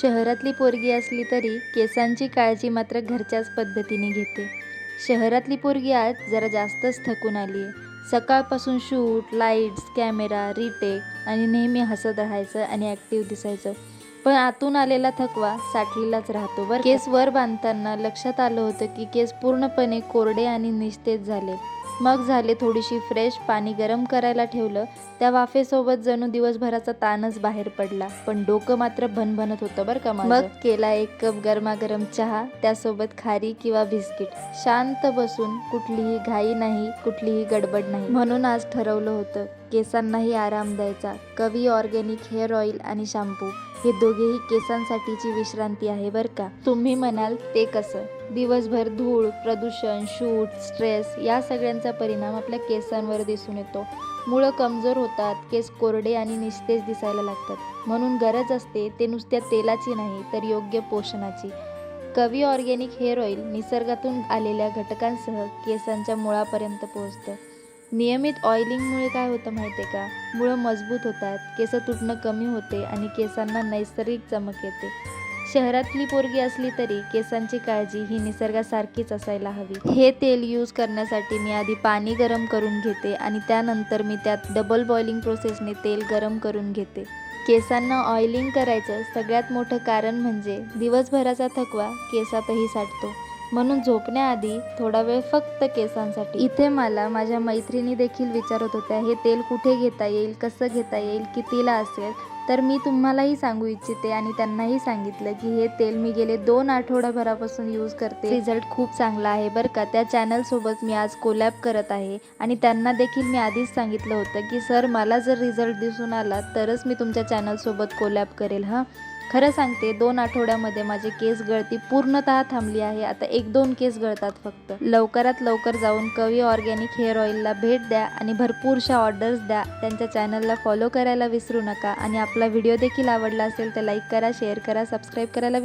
शहरातली पोरगी असली तरी केसांची काळजी मात्र घरच्याच पद्धतीने घेते. शहरातली पोरगी आज जरा जास्तच थकून आली आहे. सकाळपासून शूट, लाईट्स, कॅमेरा, रिटेक आणि नेहमी हसत राहायचं आणि ॲक्टिव्ह दिसायचं. पण आतून आलेला थकवा साठलेलाच राहतो बरं. केस वर बांधताना लक्षात आलं होतं की केस पूर्णपणे कोरडे आणि निस्तेज झाले. मग झाले थोडीशी फ्रेश, पाणी गरम करायला ठेवलं. त्या वाफेसोबत जणू दिवसभराचा ताणच बाहेर पडला. पण डोकं मात्र भणभणत होतं बरं का माझं. मग केला एक कप गरमागरम चहा, त्यासोबत खारी किंवा बिस्किट. शांत बसून, कुठलीही घाई नाही, कुठलीही गडबड नाही. म्हणून आज ठरवलं होतं केसांनाही आराम द्यायचा. कवी ऑर्गॅनिक हेअर ऑइल आणि शॅम्पू हे दोघेही केसांसाठीची विश्रांती आहे बरं का. तुम्ही म्हणाल ते कसं? दिवसभर धूळ, प्रदूषण, शूट, स्ट्रेस या सगळ्यांचा परिणाम आपल्या केसांवर दिसून येतो. मुळं कमजोर होतात, केस कोरडे आणि निस्तेज दिसायला लागतात. म्हणून गरज असते ते नुसत्या तेलाची नाही तर योग्य पोषणाची. कवी ऑर्गॅनिक हेअर ऑइल निसर्गातून आलेल्या घटकांसह केसांच्या मुळापर्यंत पोहोचतं. नियमित ऑइलिंगमुळे काय होतं माहिती आहे का? मुळं मजबूत होतात, केस तुटणं कमी होते आणि केसांना नैसर्गिक चमक येते. शहरातली पोरगी असली तरी केसांची काळजी ही निसर्गासारखीच असायला हवी. हे तेल यूज करण्यासाठी मी आधी पाणी गरम करून घेते आणि त्यानंतर मी त्यात डबल बॉइलिंग प्रोसेसने तेल गरम करून घेते. केसांना ऑइलिंग करायचं सगळ्यात मोठं कारण म्हणजे दिवसभराचा थकवा केसातही साठतो. म्हणून झोपण्याआधी थोडा वेळ फक्त केसांसाठी. इथे मला माझ्या मैत्रिणी देखील विचारत होत्या हे तेल कुठे घेता येईल, कसं घेता येईल, कितीला असेल. तर मी तुम्हालाही सांगू इच्छिते आणि त्यांनाही सांगितलं की हे तेल मी गेले 2 आठवड्याभरापासून यूज करते. रिझल्ट खूप चांगला आहे बरं का. त्या चॅनलसोबत मी आज कोलॅब करत आहे आणि त्यांना देखील मी आधीच सांगितलं होतं की सर मला जर रिझल्ट दिसून आला तरच मी तुमच्या चॅनलसोबत कोलॅब करेल हां. खरं सांगते 2 आठवड्यामध्ये माझे केस गळती पूर्णतः थांबली आहे. आता 1-2 केस गळतात फक्त. लवकरात लवकर जाऊन कवी ऑर्गॅनिक हेअर ऑइलला भेट द्या आणि भरपूरशा ऑर्डर्स द्या. त्यांच्या चॅनलला फॉलो करायला विसरू नका आणि आपला व्हिडिओ देखील आवडला असेल तर लाईक करा, शेअर करा, सबस्क्राईब करायला